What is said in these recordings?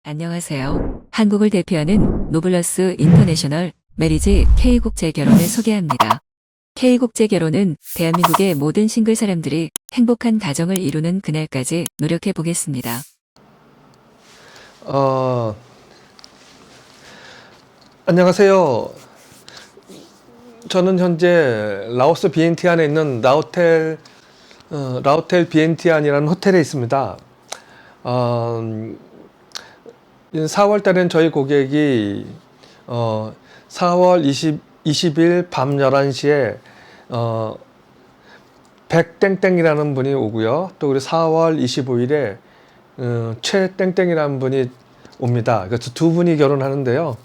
안녕하세요. 한국을 대표하는 노블러스 인터내셔널 메리지 K국제 결혼을 소개합니다. K국제 결혼은 대한민국의 모든 싱글 사람들이 행복한 가정을 이루는 그날까지 노력해 보겠습니다. 안녕하세요. 저는 현재 라오스 비엔티안에 있는 라오텔 비엔티안이라는 호텔에 있습니다. 4월 달엔 저희 고객이 4월 20일 밤 11시에 백땡땡이라는 분이 오고요. 또 우리 4월 25일에 최땡땡이라는 분이 옵니다. 그래서 두 분이 결혼하는데요.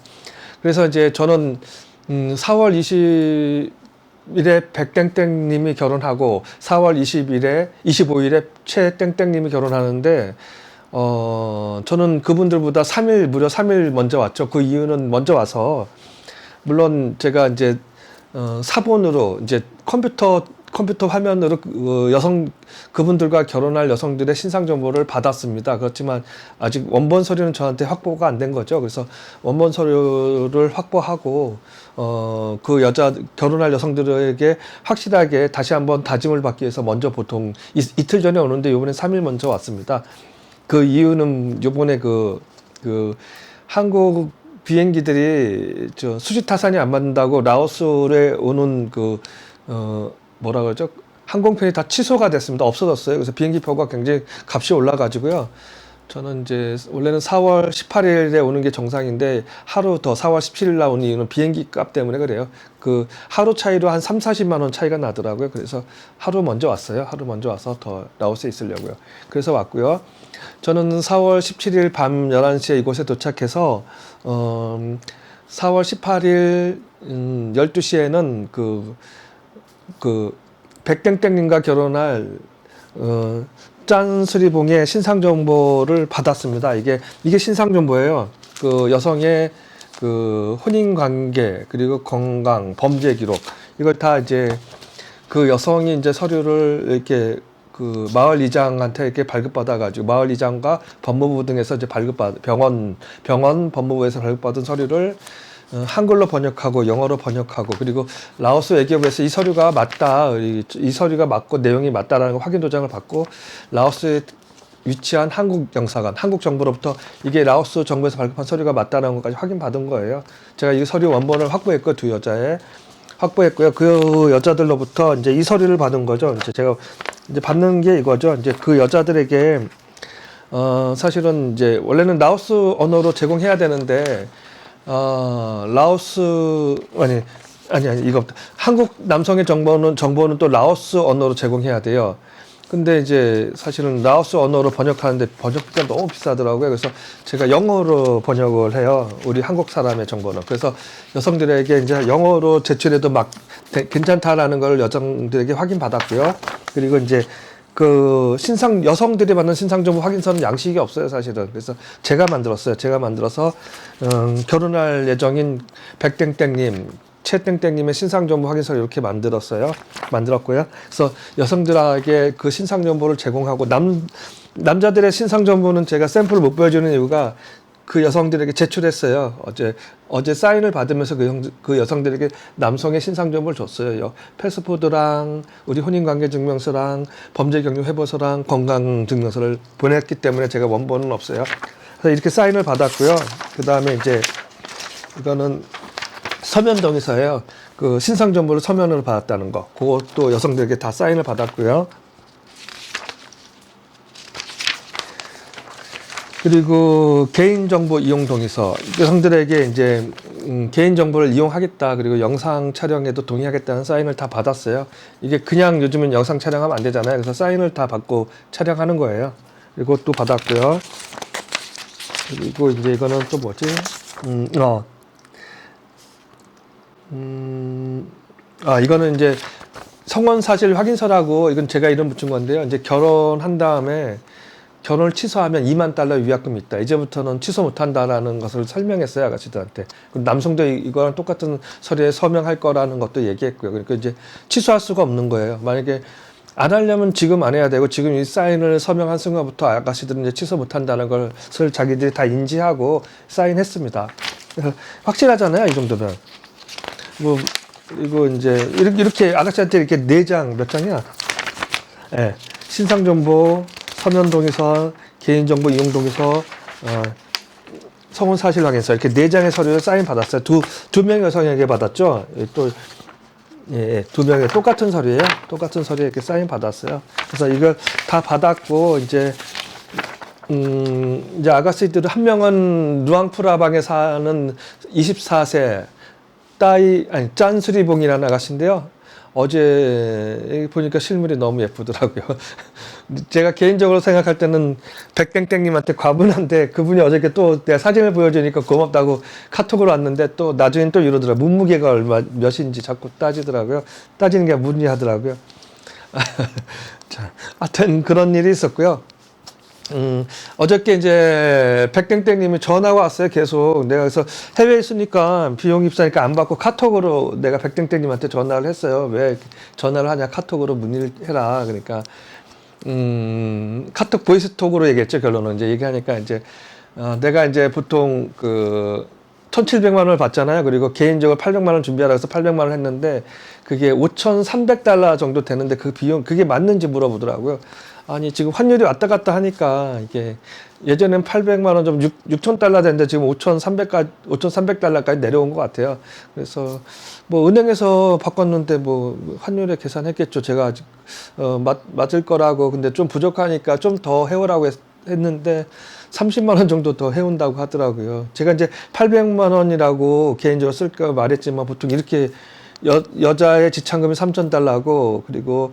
그래서 이제 저는 4월 20일에 백땡땡님이 결혼하고 4월 25일에 최땡땡님이 결혼하는데 저는 그분들보다 무려 3일 먼저 왔죠. 그 이유는 먼저 와서 물론 제가 이제 사본으로 이제 컴퓨터 화면으로 그분들과 결혼할 여성들의 신상 정보를 받았습니다. 그렇지만 아직 원본 서류는 저한테 확보가 안 된 거죠. 그래서 원본 서류를 확보하고 결혼할 여성들에게 확실하게 다시 한번 다짐을 받기 위해서 먼저 보통 이틀 전에 오는데 이번엔 3일 먼저 왔습니다. 그 이유는 요번에 한국 비행기들이 수지 타산이 안 맞는다고 라오스에 오는 뭐라 그러죠? 항공편이 다 취소가 됐습니다. 없어졌어요. 그래서 비행기 표가 굉장히 값이 올라가지고요. 저는 이제 원래는 4월 18일에 오는 게 정상인데 하루 더 4월 17일 날 오는 이유는 비행기 값 때문에 그래요. 그 하루 차이로 한 3, 40만 원 차이가 나더라고요. 그래서 하루 먼저 왔어요. 하루 먼저 와서 더 라오스에 있으려고요. 그래서 왔고요. 저는 4월 17일 밤 11시에 이곳에 도착해서 4월 18일 12시에는 백땡땡님과 결혼할 짠수리봉의 신상 정보를 받았습니다. 이게 신상 정보예요. 그 여성의 혼인 관계 그리고 건강, 범죄 기록 이걸 다 이제 그 여성이 이제 서류를 이렇게 마을 이장한테 이렇게 발급받아가지고 마을 이장과 법무부 등에서 이제 병원 법무부에서 발급받은 서류를 한글로 번역하고 영어로 번역하고 그리고 라오스 외교부에서 이 서류가 맞다, 이 서류가 맞고 내용이 맞다라는 확인 도장을 받고 라오스에 위치한 한국 영사관, 한국 정부로부터 이게 라오스 정부에서 발급한 서류가 맞다라는 것까지 확인받은 거예요. 제가 이 서류 원본을 확보했고 두 여자의 확보했고요. 그 여자들로부터 이제 이 서류를 받은 거죠. 이제 제가 이제 받는 게 이거죠. 이제 그 여자들에게 사실은 이제 원래는 라오스 언어로 제공해야 되는데 이거 한국 남성의 정보는 또 라오스 언어로 제공해야 돼요. 근데 이제 사실은 라오스 언어로 번역하는데 번역비가 너무 비싸더라고요. 그래서 제가 영어로 번역을 해요. 우리 한국 사람의 정보는. 그래서 여성들에게 이제 영어로 제출해도 괜찮다라는 걸 여성들에게 확인받았고요. 그리고 이제 여성들이 받는 신상정보 확인서는 양식이 없어요, 사실은. 그래서 제가 만들었어요. 제가 만들어서, 결혼할 예정인 백땡땡님, 최땡땡님의 신상정보 확인서를 이렇게 만들었고요. 그래서 여성들에게 그 신상정보를 제공하고, 남자들의 신상정보는 제가 샘플을 못 보여주는 이유가 그 여성들에게 제출했어요. 어제 사인을 받으면서 그 여성들에게 남성의 신상정보를 줬어요. 패스포드랑 우리 혼인관계증명서랑 범죄경력회보서랑 건강증명서를 보냈기 때문에 제가 원본은 없어요. 그래서 이렇게 사인을 받았고요. 그 다음에 이제 이거는 서면 동의서예요. 그 신상정보를 서면으로 받았다는 거. 그것도 여성들에게 다 사인을 받았고요. 그리고 개인정보 이용 동의서. 여성들에게 이제 개인정보를 이용하겠다. 그리고 영상 촬영에도 동의하겠다는 사인을 다 받았어요. 이게 그냥 요즘은 영상 촬영하면 안 되잖아요. 그래서 사인을 다 받고 촬영하는 거예요. 그리고 또 받았고요. 그리고 이제 이거는 또 뭐지? 이거는 이제 성원사실 확인서라고 이건 제가 이름 붙인 건데요. 이제 결혼한 다음에 결혼을 취소하면 $20,000 위약금이 있다. 이제부터는 취소 못한다라는 것을 설명했어요, 아가씨들한테. 남성도 이거랑 똑같은 서류에 서명할 거라는 것도 얘기했고요. 그러니까 이제 취소할 수가 없는 거예요. 만약에 안 하려면 지금 안 해야 되고 지금 이 사인을 서명한 순간부터 아가씨들은 이제 취소 못 한다는 것을 자기들이 다 인지하고 사인했습니다. 그래서 확실하잖아요, 이 정도면. 뭐 이거 이제 이렇게 아가씨한테 이렇게 4장 몇 장이야? 예. 신상정보, 서면동의서, 개인정보 이용동의서, 성혼 사실 확인서 이렇게 4장의 서류를 사인 받았어요. 두 명의 여성에게 받았죠. 또 예, 2명의 똑같은 서류예요. 똑같은 서류에 이렇게 사인 받았어요. 그래서 이걸 다 받았고 이제 이제 아가씨들 한 명은 루앙프라방에 사는 24세 짠수리봉이라는 아가씨인데요. 어제 보니까 실물이 너무 예쁘더라고요. 제가 개인적으로 생각할 때는 백땡땡님한테 과분한데 그분이 어저께 또 내가 사진을 보여주니까 고맙다고 카톡으로 왔는데 또 나중엔 또 이러더라고요. 몸무게가 몇인지 자꾸 따지더라고요. 따지는 게 문의하더라고요. 자, 하여튼 그런 일이 있었고요. 어저께 이제 백땡땡님이 전화가 왔어요. 계속 내가 그래서 해외에 있으니까 비용 입사니까 안 받고 카톡으로 내가 백땡땡님한테 전화를 했어요. 왜 전화를 하냐, 카톡으로 문의를 해라. 그러니까 카톡 보이스톡으로 얘기했죠. 결론은 이제 얘기하니까 이제 내가 이제 보통 그 1,700만 원을 받잖아요. 그리고 개인적으로 800만 원 준비하라 해서 800만 원 했는데 그게 5,300달러 정도 되는데 그 비용 그게 맞는지 물어보더라고요. 아니 지금 환율이 왔다 갔다 하니까 이게 예전엔 800만 원 좀 6,000달러 됐는데 지금 5,300달러까지 내려온 것 같아요. 그래서 뭐 은행에서 바꿨는데 뭐 환율에 계산했겠죠. 제가 아직 맞을 거라고. 근데 좀 부족하니까 좀 더 해오라고 했는데 30만 원 정도 더 해온다고 하더라고요. 제가 이제 800만 원이라고 개인적으로 쓸까 말했지만 보통 이렇게 여자의 지참금이 3,000달러고 그리고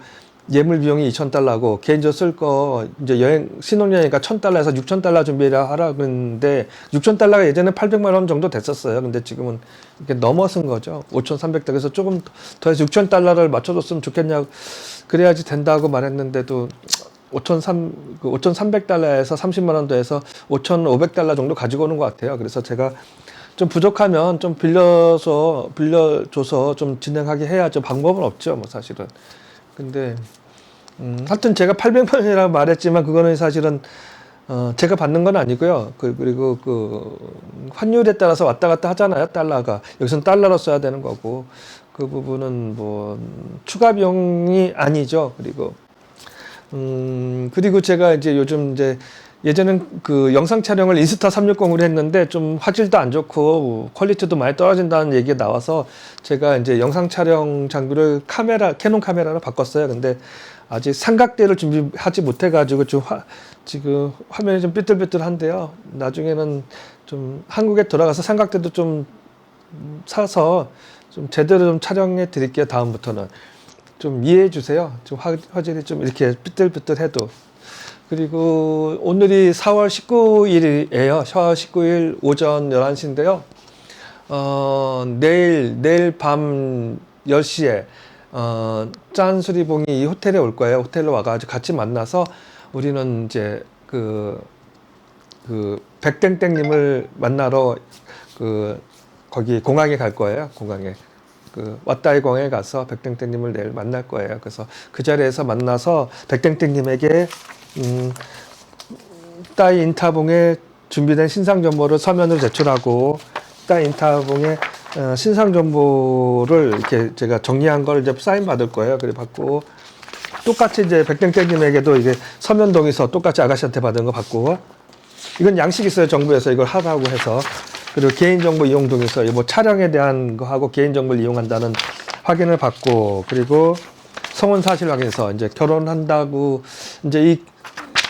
예물 비용이 2,000달러고 개인적으로 쓸 거 이제 여행 신혼여행이니까 1,000달러에서 6,000달러 준비를 하라 그랬는데 6,000달러가 예전에 800만 원 정도 됐었어요. 근데 지금은 이렇게 넘어선 거죠. 5,300달러. 그래서 조금 더 해서 6,000달러를 맞춰줬으면 좋겠냐고 그래야지 된다고 말했는데도 5,300달러에서 30만 원 더해서 5,500달러 정도 가지고 오는 것 같아요. 그래서 제가 좀 부족하면 좀 빌려줘서 좀 진행하게 해야죠. 방법은 없죠, 뭐 사실은. 근데 하여튼 제가 800만 원이라고 말했지만 그거는 사실은 제가 받는 건 아니고요. 그리고 그 환율에 따라서 왔다 갔다 하잖아요. 달러가 여기서는 달러로 써야 되는 거고 그 부분은 뭐 추가 비용이 아니죠. 그리고 제가 이제 요즘 이제 예전엔 그 영상 촬영을 인스타 360으로 했는데 좀 화질도 안 좋고 퀄리티도 많이 떨어진다는 얘기가 나와서 제가 이제 영상 촬영 장비를 캐논 카메라로 바꿨어요. 근데 아직 삼각대를 준비하지 못해가지고 지금 화면이 좀 삐뚤삐뚤한데요. 나중에는 좀 한국에 돌아가서 삼각대도 좀 사서 좀 제대로 좀 촬영해 드릴게요. 다음부터는 좀 이해해 주세요. 좀 화질이 좀 이렇게 삐뚤삐뚤해도. 그리고 오늘이 4월 19일이에요. 4월 19일 오전 11시인데요. 내일 밤 10시에, 짠수리봉이 이 호텔에 올 거예요. 호텔로 와가지고 같이 만나서 우리는 이제 백땡땡님을 만나러 거기 공항에 갈 거예요. 공항에. 왓다이 공항에 가서 백땡땡님을 내일 만날 거예요. 그래서 그 자리에서 만나서 백땡땡님에게 따이 인타봉에 준비된 신상 정보를 서면으로 제출하고 따이 인타봉에 신상 정보를 이렇게 제가 정리한 걸 이제 사인 받을 거예요. 그래 받고 똑같이 이제 백땡땡님에게도 이게 서면 동의서 똑같이 아가씨한테 받은 거 받고 이건 양식 있어요. 정부에서 이걸 하라고 해서 그리고 개인정보 이용 동의서 뭐 촬영에 대한 거 하고 개인정보를 이용한다는 확인을 받고 그리고 성혼 사실 확인서 이제 결혼한다고 이제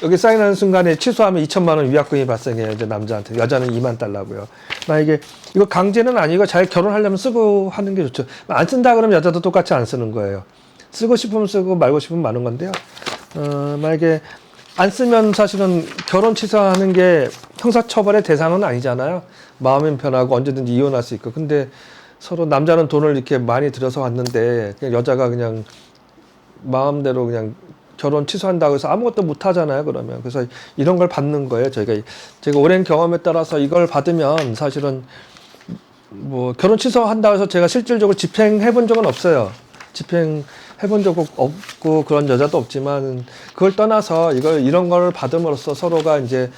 여기 사인하는 순간에 취소하면 2천만 원 위약금이 발생해요. 이제 남자한테. 여자는 2만 달러고요. 만약에 이거 강제는 아니고 잘 결혼하려면 쓰고 하는 게 좋죠. 안 쓴다 그러면 여자도 똑같이 안 쓰는 거예요. 쓰고 싶으면 쓰고 말고 싶으면 마는 건데요. 만약에 안 쓰면 사실은 결혼 취소하는 게 형사처벌의 대상은 아니잖아요. 마음은 편하고 언제든지 이혼할 수 있고. 근데 서로 남자는 돈을 이렇게 많이 들여서 왔는데 그냥 여자가 그냥 마음대로 그냥 결혼 취소한다고 해서 아무것도 못 하잖아요. 그러면 그래서 이런 걸 받는 거예요. 제가 오랜 경험에 따라서 이걸 받으면 사실은 뭐 결혼 취소한다고 해서 제가 실질적으로 집행해 본 적은 없어요. 집행 해본 적 없고 그런 여자도 없지만 그걸 떠나서 이런 걸 받음으로써 서로가 이제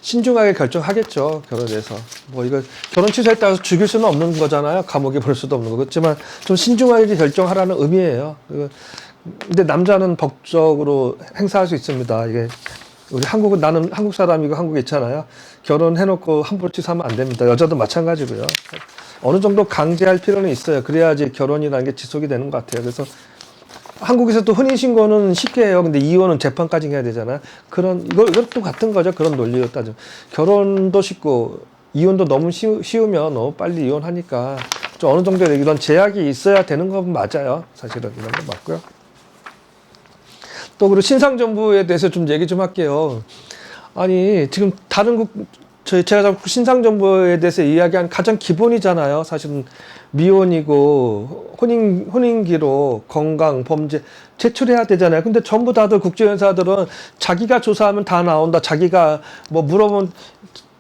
신중하게 결정하겠죠. 결혼에 대해서. 뭐 이거 결혼 취소했다고 해서 죽일 수는 없는 거잖아요. 감옥에 보낼 수도 없는 거. 그렇지만 좀 신중하게 결정하라는 의미예요. 근데 남자는 법적으로 행사할 수 있습니다. 이게 우리 한국은 나는 한국 사람이고 한국에 있잖아요. 결혼해놓고 함부로 취소하면 안 됩니다. 여자도 마찬가지고요. 어느 정도 강제할 필요는 있어요. 그래야지 결혼이라는 게 지속이 되는 것 같아요. 그래서 한국에서도 혼인신고는 쉽게 해요. 근데 이혼은 재판까지 해야 되잖아요. 이것도 같은 거죠. 그런 논리로 따지면. 결혼도 쉽고, 이혼도 너무 쉬우면 너무 빨리 이혼하니까 좀 어느 정도 이런 제약이 있어야 되는 건 맞아요. 사실은 이런 건 맞고요. 또 그리고 신상정부에 대해서 좀 얘기 좀 할게요. 아니, 지금 다른 제가 자꾸 신상정부에 대해서 이야기한 가장 기본이잖아요. 사실은 미혼이고 혼인기록, 건강, 범죄 제출해야 되잖아요. 근데 전부 다들 국제연사들은 자기가 조사하면 다 나온다. 자기가 뭐 물어보면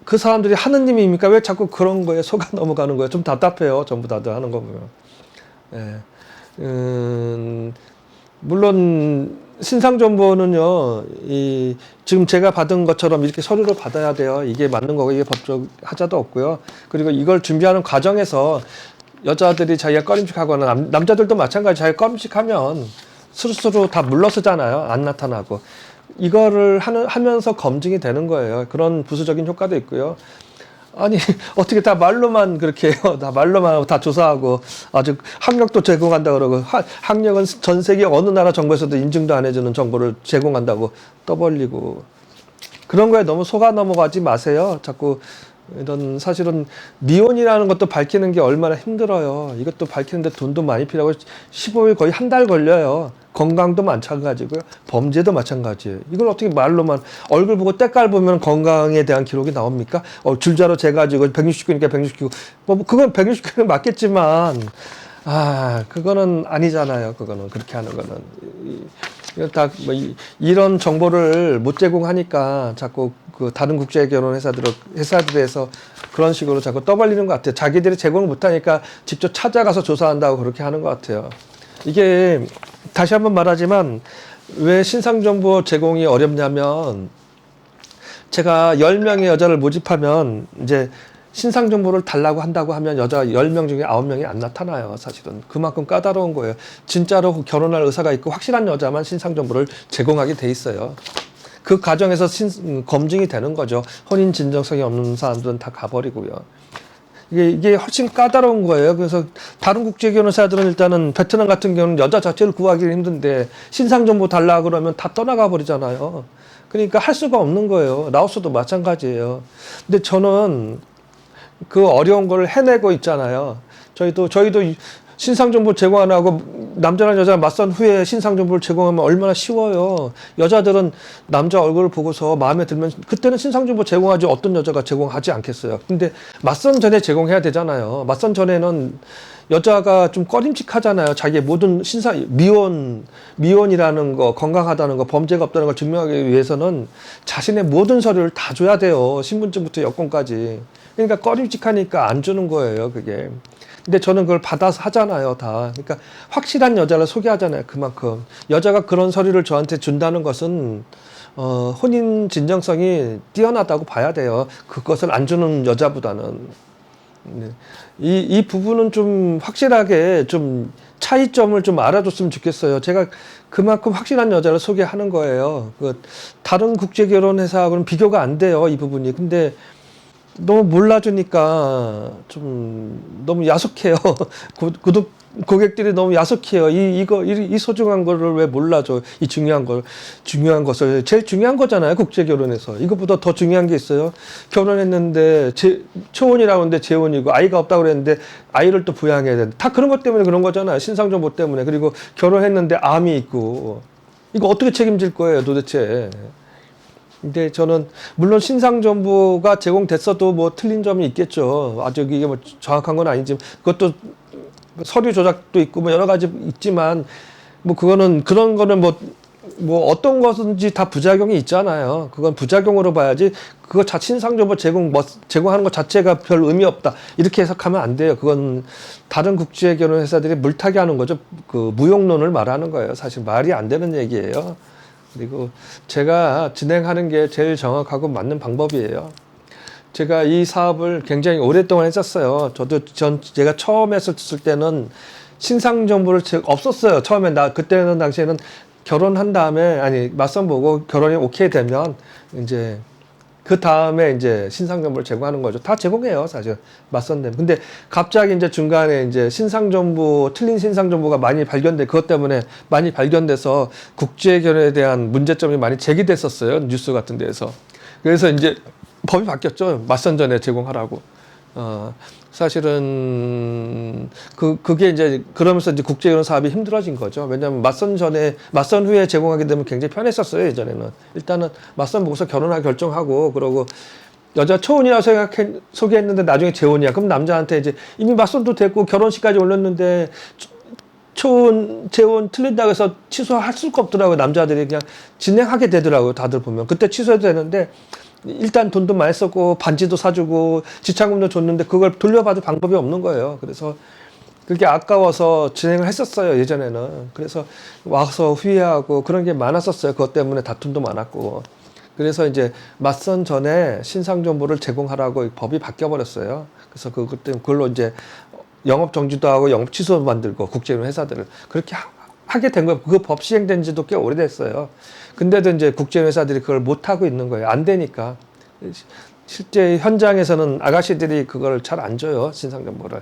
그 사람들이 하느님입니까? 왜 자꾸 그런 거에 속아 넘어가는 거예요? 좀 답답해요. 전부 다들 하는 거 보면. 예. 물론 신상정보는요, 지금 제가 받은 것처럼 이렇게 서류를 받아야 돼요. 이게 맞는 거고, 이게 법적 하자도 없고요. 그리고 이걸 준비하는 과정에서 여자들이 자기가 꺼림칙하거나, 남자들도 마찬가지, 자기가 꺼림칙하면 스스로 다 물러서잖아요. 안 나타나고. 이거를 하면서 검증이 되는 거예요. 그런 부수적인 효과도 있고요. 아니, 어떻게 다 말로만 그렇게 해요. 다 말로만 하고 다 조사하고 아주 학력도 제공한다 그러고 학력은 전 세계 어느 나라 정부에서도 인증도 안 해주는 정보를 제공한다고 떠벌리고 그런 거에 너무 속아 넘어가지 마세요. 자꾸 이런 사실은 미혼이라는 것도 밝히는 게 얼마나 힘들어요. 이것도 밝히는데 돈도 많이 필요하고 15일 거의 한 달 걸려요. 건강도 마찬가지고요. 범죄도 마찬가지예요. 이걸 어떻게 말로만 얼굴 보고 때깔 보면 건강에 대한 기록이 나옵니까? 줄자로 재가지고 169니까 169. 뭐 그건 169는 맞겠지만 그거는 아니잖아요. 그거는 그렇게 하는 거는. 이런 정보를 못 제공하니까 자꾸 그 다른 국제 결혼 회사들에서 그런 식으로 자꾸 떠벌리는 것 같아요. 자기들이 제공을 못하니까 직접 찾아가서 조사한다고 그렇게 하는 것 같아요. 이게 다시 한번 말하지만 왜 신상정보 제공이 어렵냐면 제가 10명의 여자를 모집하면 이제 신상정보를 달라고 한다고 하면 여자 10명 중에 9명이 안 나타나요. 사실은 그만큼 까다로운 거예요. 진짜로 결혼할 의사가 있고 확실한 여자만 신상정보를 제공하게 돼 있어요. 그 과정에서 검증이 되는 거죠. 혼인 진정성이 없는 사람들은 다 가버리고요. 이게 훨씬 까다로운 거예요. 그래서 다른 국제결혼사들은 일단은 베트남 같은 경우는 여자 자체를 구하기 힘든데 신상정보 달라 그러면 다 떠나가 버리잖아요. 그러니까 할 수가 없는 거예요. 라오스도 마찬가지예요. 근데 저는 그 어려운 걸 해내고 있잖아요. 저희도 신상정보 제공 안 하고 남자랑 여자가 맞선 후에 신상정보를 제공하면 얼마나 쉬워요. 여자들은 남자 얼굴을 보고서 마음에 들면 그때는 신상정보 제공하지 어떤 여자가 제공하지 않겠어요. 근데 맞선 전에 제공해야 되잖아요. 맞선 전에는 여자가 좀 꺼림칙하잖아요. 자기의 모든 미혼이라는 거, 건강하다는 거, 범죄가 없다는 걸 증명하기 위해서는 자신의 모든 서류를 다 줘야 돼요. 신분증부터 여권까지. 그러니까 꺼림칙하니까 안 주는 거예요, 그게. 근데 저는 그걸 받아서 하잖아요, 다. 그러니까 확실한 여자를 소개하잖아요, 그만큼. 여자가 그런 서류를 저한테 준다는 것은 혼인 진정성이 뛰어나다고 봐야 돼요. 그것을 안 주는 여자보다는. 네. 이 부분은 좀 확실하게 좀 차이점을 좀 알아줬으면 좋겠어요. 제가 그만큼 확실한 여자를 소개하는 거예요. 다른 국제결혼회사하고는 비교가 안 돼요, 이 부분이. 근데 너무 몰라주니까 좀 너무 야속해요. 고객들이 너무 야속해요. 이 소중한 거를 왜 몰라줘? 이 중요한 것을. 제일 중요한 거잖아요. 국제 결혼에서. 이것보다 더 중요한 게 있어요. 결혼했는데, 초혼이라고 하는데 재혼이고, 아이가 없다고 그랬는데, 아이를 또 부양해야 되는데. 다 그런 것 때문에 그런 거잖아요. 신상정보 때문에. 그리고 결혼했는데 암이 있고. 이거 어떻게 책임질 거예요, 도대체. 근데 저는 물론 신상정보가 제공됐어도 뭐 틀린 점이 있겠죠. 아주 이게 뭐 정확한 건 아니지만 그것도 서류 조작도 있고 뭐 여러 가지 있지만 뭐 그런 거는 뭐 뭐 어떤 것인지 다 부작용이 있잖아요. 그건 부작용으로 봐야지 그거 신상정보 제공하는 것 자체가 별 의미 없다. 이렇게 해석하면 안 돼요. 그건 다른 국제 결혼 회사들이 물타기 하는 거죠. 그 무용론을 말하는 거예요. 사실 말이 안 되는 얘기예요. 그리고 제가 진행하는 게 제일 정확하고 맞는 방법이에요. 제가 이 사업을 굉장히 오랫동안 했었어요. 제가 처음 했을 때는 신상 정보를 없었어요. 처음에 그때는 당시에는 결혼한 다음에 맞선 보고 결혼이 오케이 되면 이제 그 다음에 이제 신상 정보를 제공하는 거죠. 다 제공해요, 사실 맞선 되면. 근데 갑자기 이제 중간에 이제 틀린 신상 정보가 많이 그것 때문에 많이 발견돼서 국제 결혼에 대한 문제점이 많이 제기됐었어요, 뉴스 같은 데에서. 그래서 이제 법이 바뀌었죠. 맞선 전에 제공하라고. 사실은 그게 이제 그러면서 이제 국제결혼 사업이 힘들어진 거죠. 왜냐하면 맞선 후에 제공하게 되면 굉장히 편했었어요, 예전에는. 일단은 맞선 보고서 결혼하기 결정하고 그러고 여자 초혼이라고 소개했는데 나중에 재혼이야. 그럼 남자한테 이제 이미 맞선도 됐고 결혼식까지 올렸는데 재혼 틀린다고 해서 취소할 수가 없더라고요. 남자들이 그냥 진행하게 되더라고요. 다들 보면. 그때 취소해도 되는데 일단 돈도 많이 썼고 반지도 사주고 지참금도 줬는데 그걸 돌려받을 방법이 없는 거예요. 그래서 그게 아까워서 진행을 했었어요, 예전에는. 그래서 와서 후회하고 그런 게 많았었어요. 그것 때문에 다툼도 많았고. 그래서 이제 맞선 전에 신상 정보를 제공하라고 법이 바뀌어 버렸어요. 그래서 그걸로 이제 영업 정지도 하고 영업 취소도 만들고 국제결혼 회사들을 그렇게 하게 된 거예요. 그 법 시행된 지도 꽤 오래됐어요. 근데도 이제 국제결혼 회사들이 그걸 못 하고 있는 거예요. 안 되니까. 실제 현장에서는 아가씨들이 그걸 잘 안 줘요, 신상 정보를.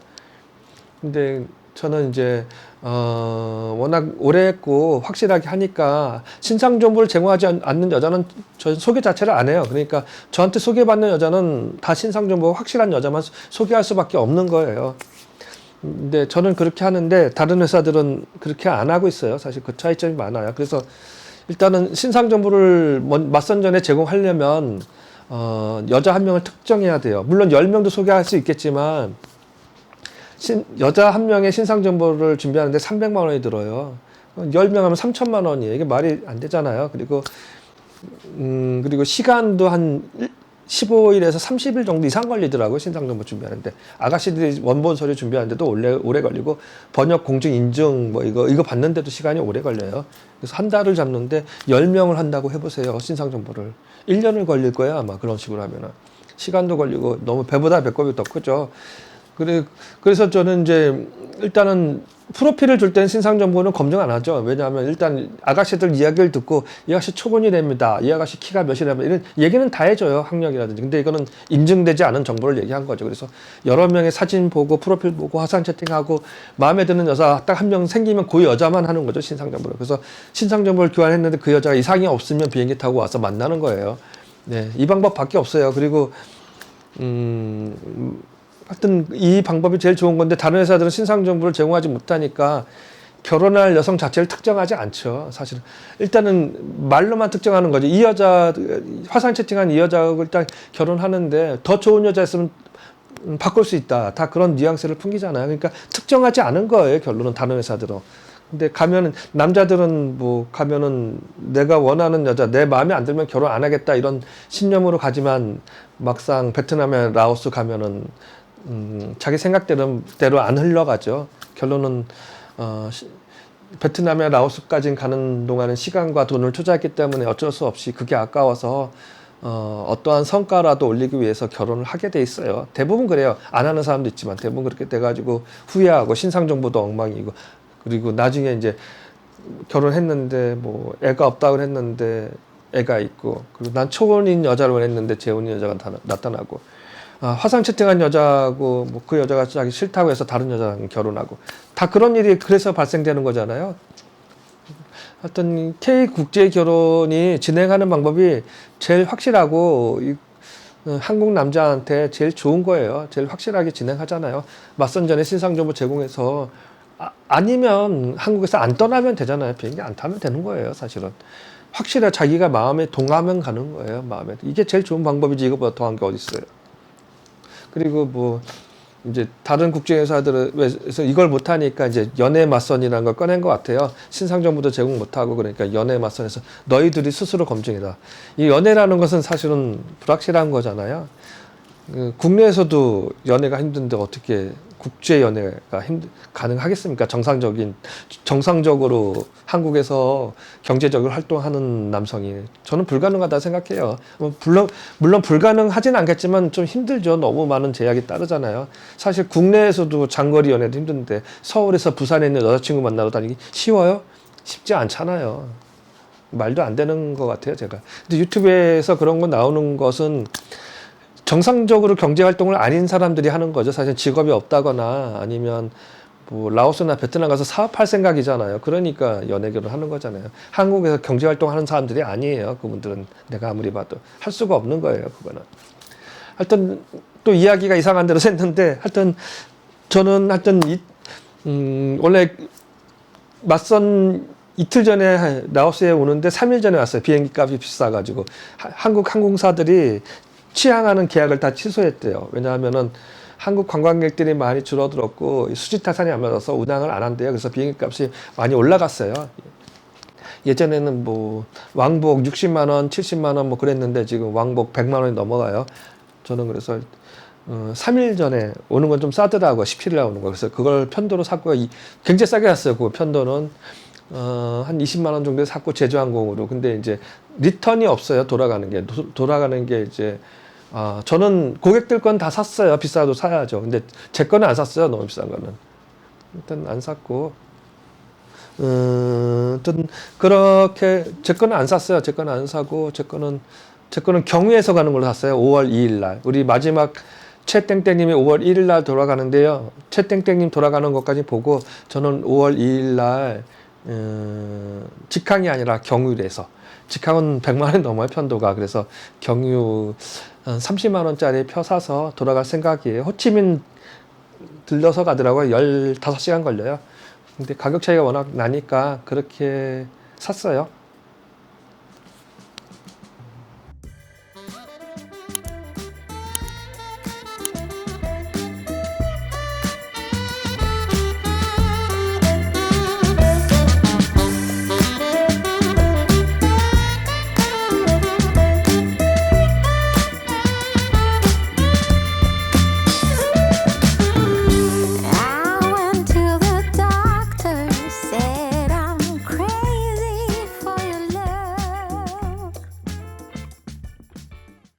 근데 저는 이제 워낙 오래 했고 확실하게 하니까 신상 정보를 제공하지 않는 여자는 저 소개 자체를 안 해요. 그러니까 저한테 소개받는 여자는 다 신상 정보가 확실한 여자만 소개할 수밖에 없는 거예요. 근데 저는 그렇게 하는데 다른 회사들은 그렇게 안 하고 있어요. 사실 그 차이점이 많아요. 그래서 일단은 신상 정보를 맞선 전에 제공하려면 여자 한 명을 특정해야 돼요. 물론 10명도 소개할 수 있겠지만 여자 한 명의 신상 정보를 준비하는데 300만 원이 들어요. 10명 하면 3천만 원이에요. 이게 말이 안 되잖아요. 그리고 시간도 한 15일에서 30일 정도 이상 걸리더라고요. 신상 정보 준비하는데. 아가씨들이 원본 서류 준비하는데도 오래 걸리고 번역 공증 인증 이거 받는데도 시간이 오래 걸려요. 그래서 한 달을 잡는데 10명을 한다고 해보세요. 신상 정보를. 1년을 걸릴 거예요. 아마 그런 식으로 하면은. 시간도 걸리고 너무 배보다 배꼽이 더 크죠. 그래서 저는 이제 일단은 프로필을 줄 때는 신상 정보는 검증 안 하죠. 왜냐하면 일단 아가씨들 이야기를 듣고 이 아가씨 초본이랍니다. 이 아가씨 키가 몇이랍니다. 이런 얘기는 다 해줘요. 학력이라든지. 근데 이거는 인증되지 않은 정보를 얘기한 거죠. 그래서 여러 명의 사진 보고 프로필 보고 화상 채팅하고 마음에 드는 여자 딱 한 명 생기면 그 여자만 하는 거죠. 신상 정보를. 그래서 신상 정보를 교환했는데 그 여자가 이상이 없으면 비행기 타고 와서 만나는 거예요. 네, 이 방법밖에 없어요. 그리고 하여튼 이 방법이 제일 좋은 건데 다른 회사들은 신상 정보를 제공하지 못하니까 결혼할 여성 자체를 특정하지 않죠. 사실은 일단은 말로만 특정하는 거죠. 이 여자 화상 채팅한 이 여자하고 일단 결혼하는데 더 좋은 여자 있으면 바꿀 수 있다. 다 그런 뉘앙스를 풍기잖아요. 그러니까 특정하지 않은 거예요. 결론은 다른 회사들은. 근데 남자들은 가면은 내가 원하는 여자, 내 마음에 안 들면 결혼 안 하겠다 이런 신념으로 가지만 막상 베트남에 라오스 가면은 자기 생각대로 안 흘러가죠. 결론은 베트남에 라오스까지 가는 동안은 시간과 돈을 투자했기 때문에 어쩔 수 없이 그게 아까워서 어떠한 성과라도 올리기 위해서 결혼을 하게 돼 있어요. 대부분 그래요. 안 하는 사람도 있지만 대부분 그렇게 돼가지고 후회하고 신상 정보도 엉망이고 그리고 나중에 이제 결혼했는데 애가 없다고 했는데 애가 있고 그리고 난 초혼인 여자를 원했는데 재혼인 여자가 나타나고 화상 채팅한 여자하고 그 여자가 자기 싫다고 해서 다른 여자랑 결혼하고 다 그런 일이 그래서 발생되는 거잖아요. 하여튼 K 국제 결혼이 진행하는 방법이 제일 확실하고 한국 남자한테 제일 좋은 거예요. 제일 확실하게 진행하잖아요. 맞선 전에 신상 정보 제공해서 아니면 한국에서 안 떠나면 되잖아요. 비행기 안 타면 되는 거예요. 사실은 확실해 자기가 마음에 동하면 가는 거예요. 마음에 이게 제일 좋은 방법이지 이거보다 더한 게 어디 있어요. 그리고 이제 다른 국제회사들에서 이걸 못하니까 이제 연애 맞선이라는 걸 꺼낸 것 같아요. 신상 정보도 제공 못하고 그러니까 연애 맞선에서 너희들이 스스로 검증해라. 이 연애라는 것은 사실은 불확실한 거잖아요. 국내에서도 연애가 힘든데 어떻게 국제 연애가 가능하겠습니까? 정상적으로 한국에서 경제적으로 활동하는 남성이 저는 불가능하다 생각해요. 물론 불가능하진 않겠지만 좀 힘들죠. 너무 많은 제약이 따르잖아요. 사실 국내에서도 장거리 연애도 힘든데 서울에서 부산에 있는 여자친구 만나러 다니기 쉬워요? 쉽지 않잖아요. 말도 안 되는 것 같아요, 제가. 근데 유튜브에서 그런 거 나오는 것은 정상적으로 경제활동을 아닌 사람들이 하는 거죠. 사실 직업이 없다거나 아니면 뭐 라오스나 베트남 가서 사업할 생각이잖아요. 그러니까 연예계를 하는 거잖아요. 한국에서 경제활동하는 사람들이 아니에요. 그분들은 내가 아무리 봐도 할 수가 없는 거예요. 그거는. 하여튼 또 이야기가 이상한 데로 샜는데 하여튼 저는 원래 맞선 이틀 전에 라오스에 오는데 3일 전에 왔어요. 비행기 값이 비싸가지고 한국 항공사들이 취항하는 계약을 다 취소했대요. 왜냐하면은 한국 관광객들이 많이 줄어들었고 수지 타산이 안 맞아서 운항을 안 한대요. 그래서 비행기 값이 많이 올라갔어요. 예전에는 뭐 왕복 60만 원, 70만 원 뭐 그랬는데 지금 왕복 100만 원이 넘어가요. 저는 그래서 3일 전에 오는 건 좀 싸더라고요. 17일 날 오는 거. 그래서 그걸 편도로 샀고요. 굉장히 싸게 샀어요. 그 편도는 한 20만 원 정도에 샀고 제주항공으로. 근데 이제 리턴이 없어요. 돌아가는 게 이제 저는 고객들 건 다 샀어요. 비싸도 사야죠. 근데 제 거는 안 샀어요. 너무 비싼 거는. 일단 안 샀고. 그렇게 제 거는 안 샀어요. 제 거는 안 사고 제 거는 경유해서 가는 걸로 샀어요. 5월 2일 날. 우리 마지막 최땡땡님이 5월 1일 날 돌아가는데요. 최땡땡님 돌아가는 것까지 보고 저는 5월 2일 날 직항이 아니라 경유를 해서 직항은 100만 원 넘어요. 편도가. 그래서 경유 30만 원짜리 표 사서 돌아갈 생각이에요. 호치민 들러서 가더라고요. 15시간 걸려요. 근데 가격 차이가 워낙 나니까 그렇게 샀어요.